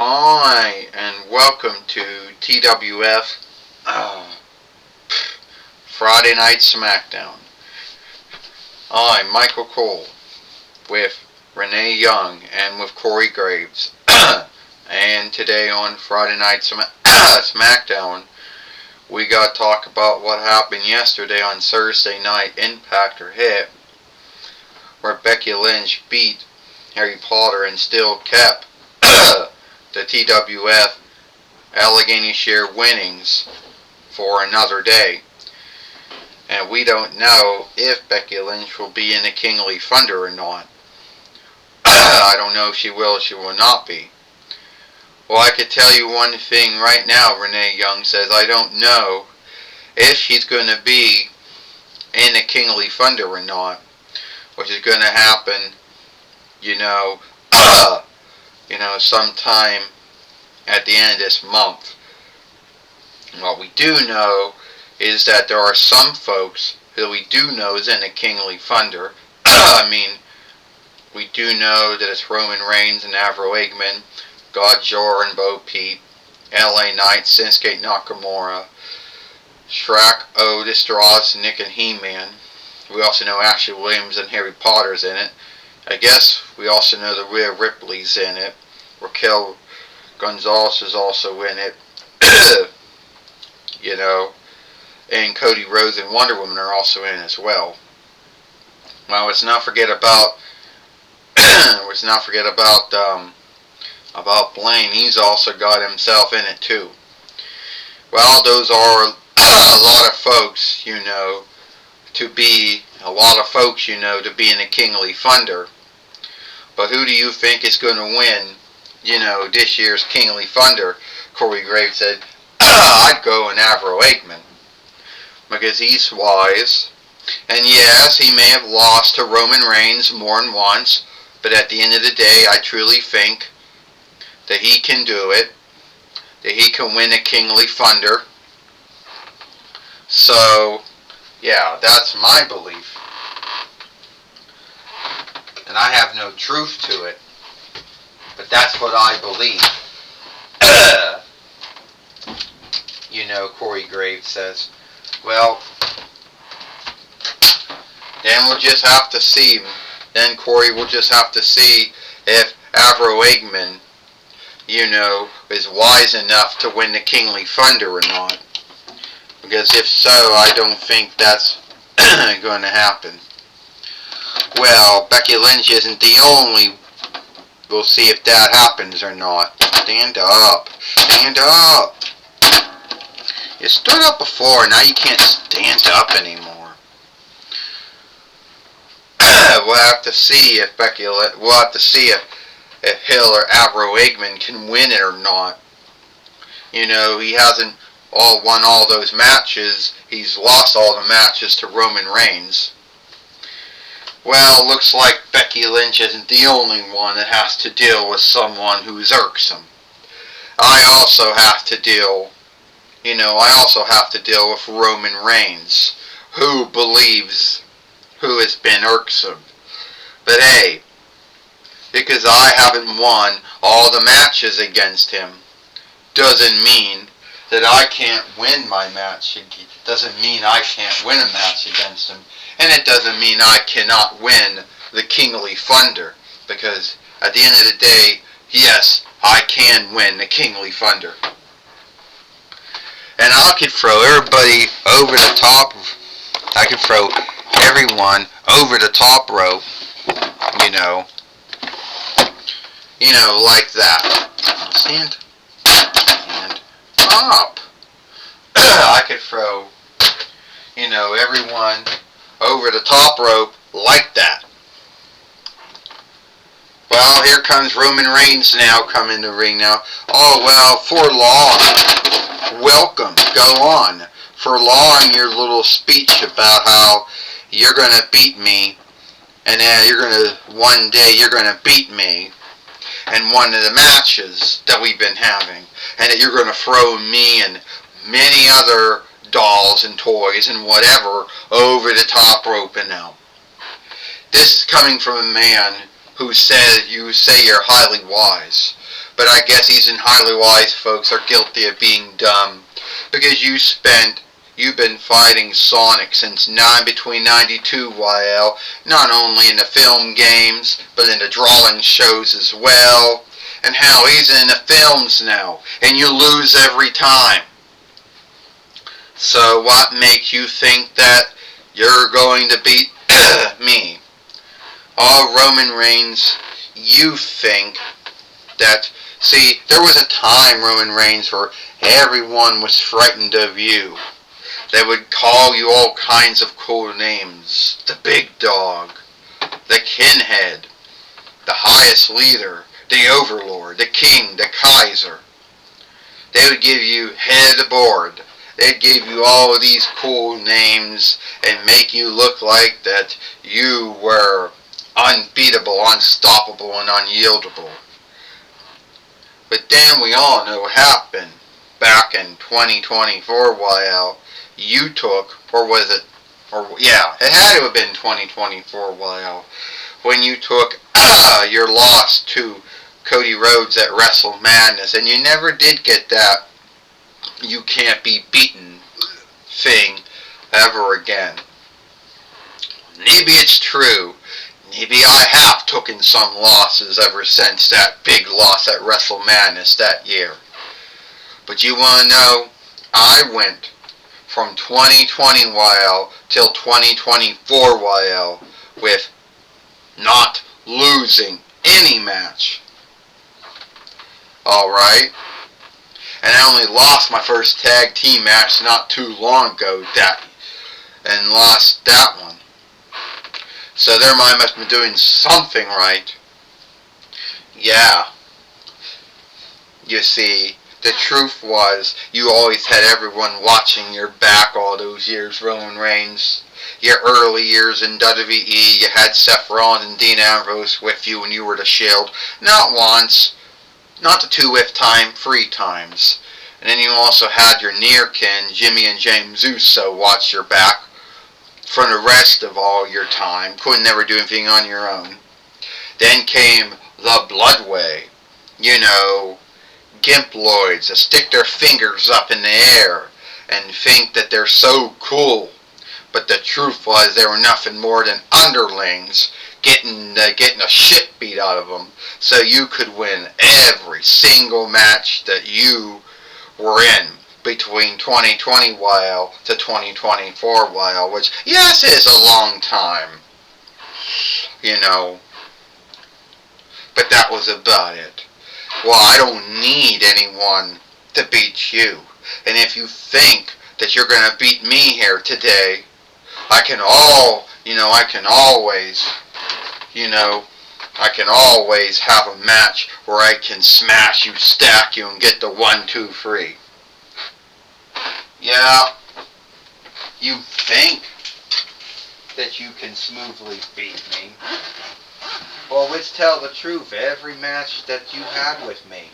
Hi, and welcome to TWF Friday Night Smackdown. I'm Michael Cole with Renee Young and with Corey Graves. And today on Friday Night Smackdown, we got to talk about what happened yesterday on Thursday Night Impact or Hit, where Becky Lynch beat Harry Potter and still kept the TWF Allegheny Share winnings for another day. And we don't know if Becky Lynch will be in the Kingly Thunder or not. I don't know if she will or she will not be. Well, I could tell you one thing right now, Renee Young says. I don't know if she's going to be in the Kingly Thunder or not, which is going to happen, sometime at the end of this month. And what we do know is that there are some folks who we do know is in the Kingly Thunder. We do know that it's Roman Reigns and Avro Eggman, Godjar and Bo Peep, LA Knight, Shinsuke Nakamura, Shrek, Otis, Droz, Nick, and He-Man. We also know Ashley Williams and Harry Potter's in it. I guess we also know that Rhea Ripley's in it. Raquel Gonzalez is also in it. And Cody Rhodes and Wonder Woman are also in as well. Well, let's not forget about about Blaine. He's also got himself in it too. Well, those are a lot of folks, to be in the Kingly Thunder. But who do you think is going to win, this year's Kingly Thunder? Corey Graves said, I'd go in Avro Eggman, because he's wise. And yes, he may have lost to Roman Reigns more than once, but at the end of the day, I truly think that he can do it, that he can win a Kingly Thunder. So, yeah, that's my belief. And I have no truth to it, but that's what I believe. Corey Graves says. Well, then we'll just have to see. Then Corey will just have to see if Avro Eggman, is wise enough to win the Kingly Thunder or not. Because if so, I don't think that's going to happen. Well, Becky Lynch isn't the only. We'll see if that happens or not. Stand up. Stand up. You stood up before, now you can't stand up anymore. We'll have to see if if Hill or Avro Eggman can win it or not. He hasn't won all those matches. He's lost all the matches to Roman Reigns. Well, looks like Becky Lynch isn't the only one that has to deal with someone who's irksome. I also have to deal with Roman Reigns, who has been irksome. But hey, because I haven't won all the matches against him, doesn't mean that I can't win my match. Doesn't mean I can't win a match against him. And it doesn't mean I cannot win the Kingly Thunder. Because at the end of the day, yes, I can win the Kingly Thunder. And I could throw everybody over the top. I could throw everyone over the top rope. Like that. Stand up. I could throw, everyone over the top rope like that. Well, here comes Roman Reigns now, coming in the ring now. Oh, well, for long. Welcome. Go on. For long, your little speech about how you're going to beat me, and one day you're going to beat me in one of the matches that we've been having, and that you're going to throw me and many other dolls and toys and whatever over the top rope and now. This is coming from a man who says you say you're highly wise. But I guess these highly wise folks are guilty of being dumb. Because you've been fighting Sonic since between 92 YL, not only in the film games, but in the drawing shows as well. And how he's in the films now, and you lose every time. So what makes you think that you're going to beat me? Oh, Roman Reigns, you think that... See, there was a time, Roman Reigns, where everyone was frightened of you. They would call you all kinds of cool names. The Big Dog, the Kinhead, the Highest Leader, the Overlord, the King, the Kaiser. They would give you Head of the Board. They'd give you all of these cool names and make you look like that you were unbeatable, unstoppable, and unyieldable. But then we all know what happened back in 2024 while you took, or was it, it had to have been 2024 while when you took your loss to Cody Rhodes at Wrestle Madness, and you never did get that you can't be beaten thing ever again. Maybe it's true. Maybe I have taken some losses ever since that big loss at Wrestle Madness that year. But you want to know, I went from 2020 YL till 2024 YL with not losing any match. Alright? And I only lost my first tag team match not too long ago, and lost that one. So their mind must have been doing something right. Yeah. You see, the truth was, you always had everyone watching your back all those years, Roman Reigns. Your early years in WWE, you had Seth Rollins and Dean Ambrose with you when you were the Shield. Not once, not the 3 times. And then you also had your near kin, Jimmy and James Uso, watch your back for the rest of all your time. Couldn't never do anything on your own. Then came the Bloodway. You know, Gimploids that stick their fingers up in the air and think that they're so cool. But the truth was they were nothing more than underlings getting a shit beat out of them so you could win every single match that you were in between 2020 while to 2024 while, which, yes, is a long time, you know, but that was about it. Well, I don't need anyone to beat you, and if you think that you're going to beat me here today, I can always have a match where I can smash you, stack you, and get the 1, 2, 3. Yeah, you think that you can smoothly beat me. Well, let's tell the truth. Every match that you had with me,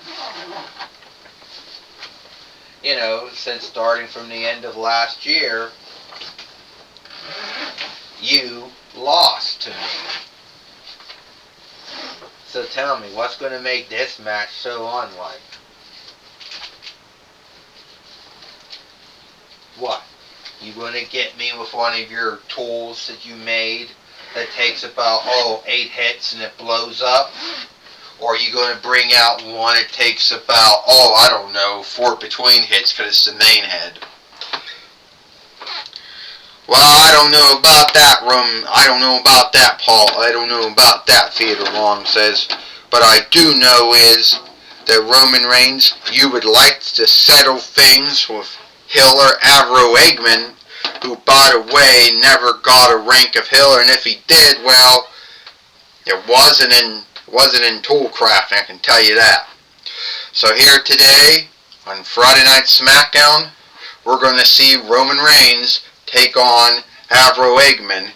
you know, since starting from the end of last year, you lost to me. So tell me, what's going to make this match so unlike? What? You going to get me with one of your tools that you made that takes about, 8 hits and it blows up? Or are you going to bring out one that takes about, 4 between hits because it's the main head? Well, I don't know about that, I don't know about that, Paul. I don't know about that, Theodore Long says. But I do know is that Roman Reigns, you would like to settle things with Hiller Avro Eggman, who, by the way, never got a rank of Hiller, and if he did, well, it wasn't in Toolcraft, I can tell you that. So here today, on Friday Night Smackdown, we're going to see Roman Reigns take on Avro Eggman.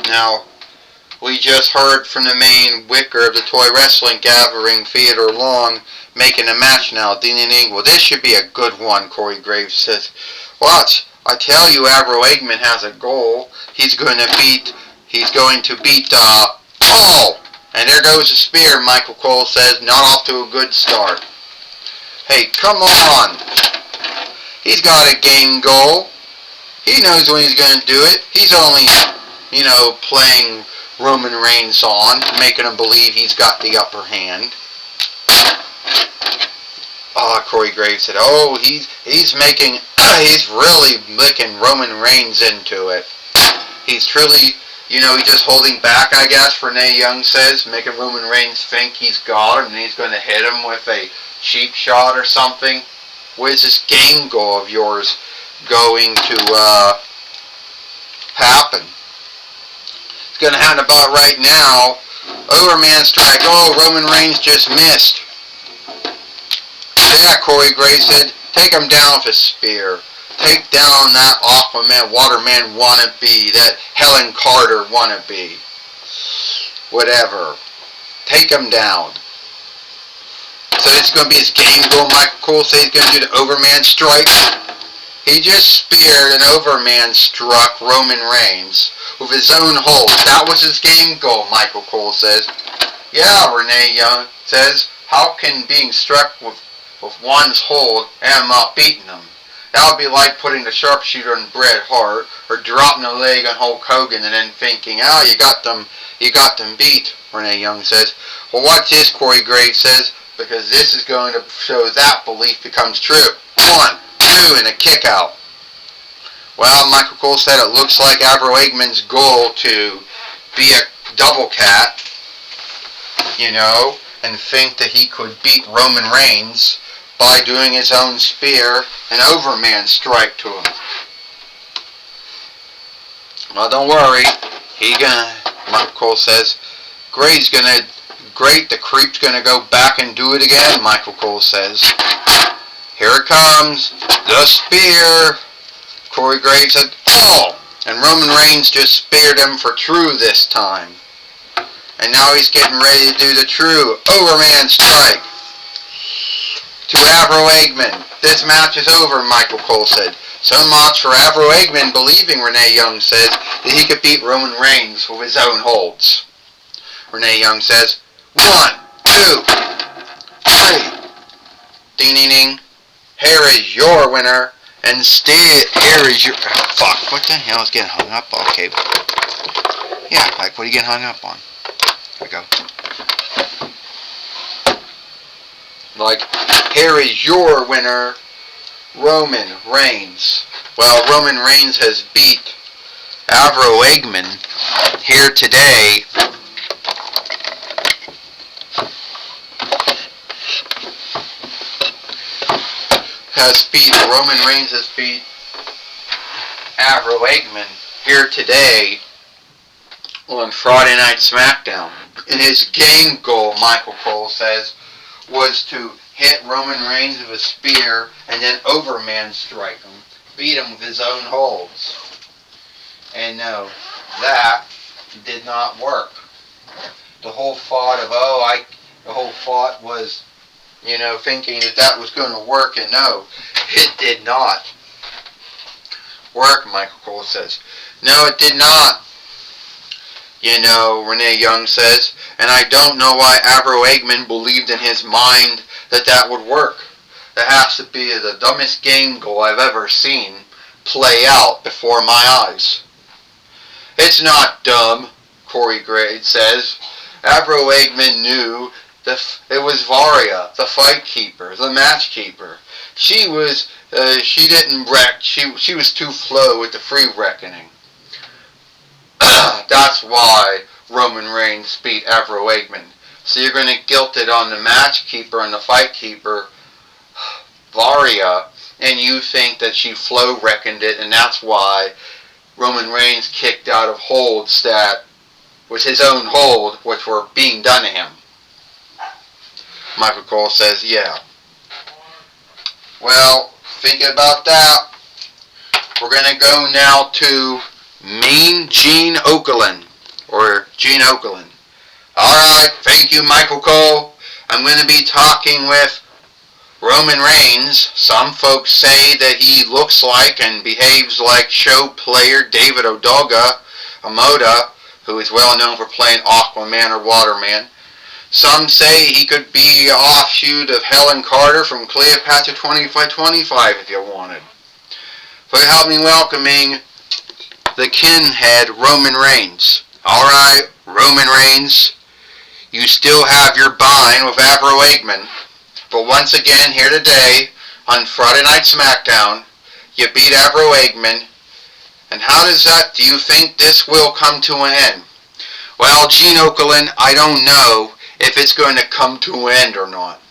Now, we just heard from the main wicker of the Toy Wrestling Gathering, Theodore Long, making a match now, Dean and Engel. This should be a good one, Corey Graves says. Watch, I tell you, Avro Eggman has a goal. He's going to beat Oh! And there goes a spear, Michael Cole says. Not off to a good start. Hey, come on! He's got a game goal. He knows when he's going to do it. He's only, playing Roman Reigns on, making him believe he's got the upper hand. Corey Graves said, he's really making Roman Reigns into it. He's truly, he's just holding back, I guess, Renee Young says, making Roman Reigns think he's got him, and he's going to hit him with a cheap shot or something. What is this game goal of yours going to happen? It's going to happen about right now. Overman strike. Oh, Roman Reigns just missed. Yeah, Corey Graves said, take him down with a spear. Take down that Aquaman, Waterman wannabe, that Helen Carter wannabe. Whatever. Take him down. So it's going to be his game goal. Michael Cole says he's going to do the Overman strike. He just speared and Overman struck Roman Reigns with his own hold. That was his game goal, Michael Cole says. Yeah, Renee Young says, how can being struck with one's hold and not beating him? That would be like putting the sharpshooter on Bret Hart or dropping a leg on Hulk Hogan and then thinking, you got them beat, Renee Young says. Well, watch this, Corey Graves says, because this is going to show that belief becomes true. 1, 2, and a kick out. Well, Michael Cole said it looks like Avro Eggman's goal to be a double cat, and think that he could beat Roman Reigns by doing his own spear and Overman strike to him. Well, don't worry. Michael Cole says, Great, the creep's gonna go back and do it again, Michael Cole says. Here it comes, the spear. Corey Graves said, and Roman Reigns just speared him for true this time. And now he's getting ready to do the true Overman strike to Avro Eggman. This match is over, Michael Cole said. So much for Avro Eggman believing, Renee Young says, that he could beat Roman Reigns with his own holds. Renee Young says, 1, 2, 3. Ding, ding, ding. Here is your winner. Instead, here is your... fuck, what the hell is getting hung up? Okay. Yeah, like, what are you getting hung up on? Here we go. Like, here is your winner, Roman Reigns. Well, Roman Reigns has beat Avro Eggman here today. Roman Reigns has beat Avro Eggman here today on Friday Night Smackdown. And his game goal, Michael Cole says, was to hit Roman Reigns with a spear and then Overman strike him, beat him with his own holds. And no, that did not work. The whole thought was, thinking that was going to work, and no, it did not work, Michael Cole says. No, it did not. Renee Young says, and I don't know why Avro Eggman believed in his mind that would work. That has to be the dumbest game goal I've ever seen play out before my eyes. It's not dumb, Corey Graves says. Avro Eggman knew it was Varia, the fight keeper, the match keeper. She didn't wreck. She was too slow with the free reckoning. That's why Roman Reigns beat Avro Eggman. So you're going to guilt it on the match keeper and the fight keeper, Varia, and you think that she flow reckoned it, and that's why Roman Reigns kicked out of holds that was his own hold, which were being done to him. Michael Cole says, yeah. Well, thinking about that, we're going to go now to Mean Gene Okerlund, or Gene Okerlund. Alright, thank you, Michael Cole. I'm going to be talking with Roman Reigns. Some folks say that he looks like and behaves like show player David Omoda who is well known for playing Aquaman or Waterman. Some say he could be an offshoot of Helen Carter from Cleopatra 2525 if you wanted. So help me welcoming the kinhead Roman Reigns. Alright, Roman Reigns, you still have your bind with Avro Eggman. But once again, here today, on Friday Night Smackdown, you beat Avro Eggman. And how do you think this will come to an end? Well, Gene Okerlund, I don't know if it's going to come to an end or not.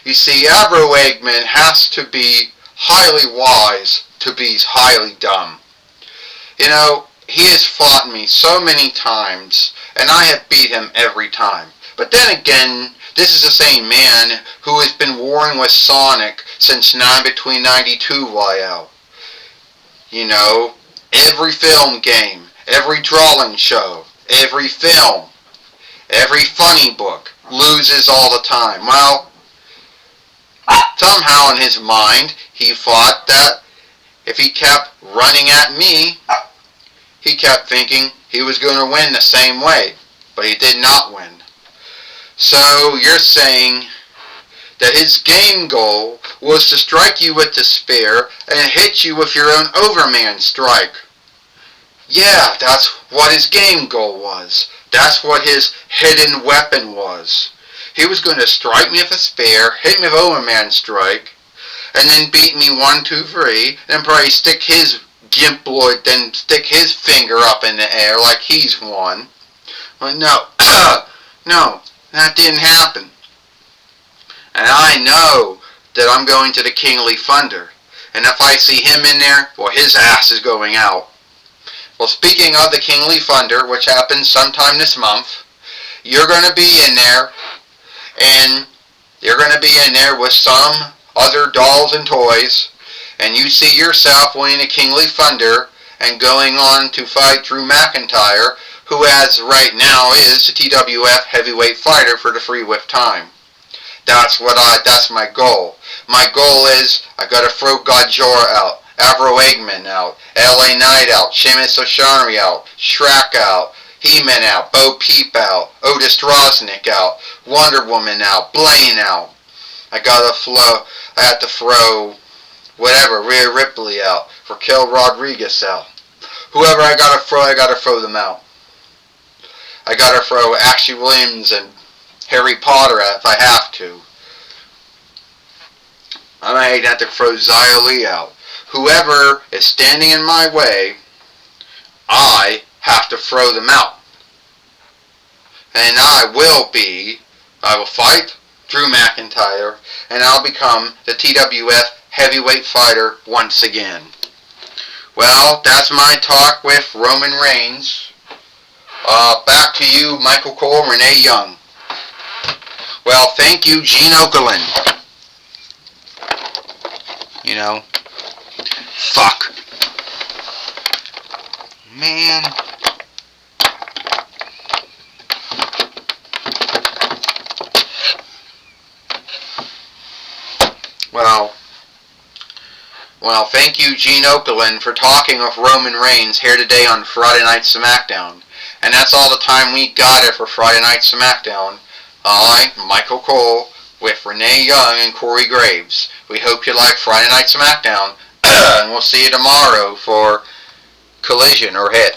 You see, Avro Eggman has to be highly wise to be highly dumb. You know, he has fought me so many times, and I have beat him every time. But then again, this is the same man who has been warring with Sonic since between 92 YL. You know, every film game, every drawing show, every film, every funny book loses all the time. Well, somehow in his mind, he thought that if he kept running at me, he kept thinking he was going to win the same way, but he did not win. So you're saying that his game goal was to strike you with the spear and hit you with your own Overman strike. Yeah, that's what his game goal was. That's what his hidden weapon was. He was going to strike me with a spear, hit me with Overman strike, and then beat me 1, 2, 3, and then probably stick his gimploid, then stick his finger up in the air like he's won. Well, no, no, that didn't happen. And I know that I'm going to the Kingly Thunder, and if I see him in there, well, his ass is going out. Well, speaking of the Kingly Thunder, which happens sometime this month, you're going to be in there, and you're going to be in there with some other dolls and toys, and you see yourself winning the Kingly Thunder and going on to fight Drew McIntyre, who as right now is the TWF heavyweight fighter for the free with time. That's my goal. My goal is I gotta throw Godzilla out, Avro Eggman out, LA Knight out, Sheamus O'Shaughnessy out, Shrek out, He-Man out, Bo Peep out, Otis Drosnick out, Wonder Woman out, Blaine out. I have to throw whatever, Rhea Ripley out, Raquel Rodriguez out. Whoever I gotta throw them out. I gotta throw Ashley Williams and Harry Potter out if I have to. I might have to throw Xia Li out. Whoever is standing in my way, I have to throw them out. And I will fight Drew McIntyre, and I'll become the TWF heavyweight fighter once again. Well, that's my talk with Roman Reigns. Back to you, Michael Cole, Renee Young. Well, thank you, Gene Okerlund. You know, fuck. Man. Well, thank you, Gene Okerlund, for talking with Roman Reigns here today on Friday Night Smackdown. And that's all the time we got here for Friday Night Smackdown. I, Michael Cole, with Renee Young and Corey Graves. We hope you like Friday Night Smackdown, and we'll see you tomorrow for Collision or Hit.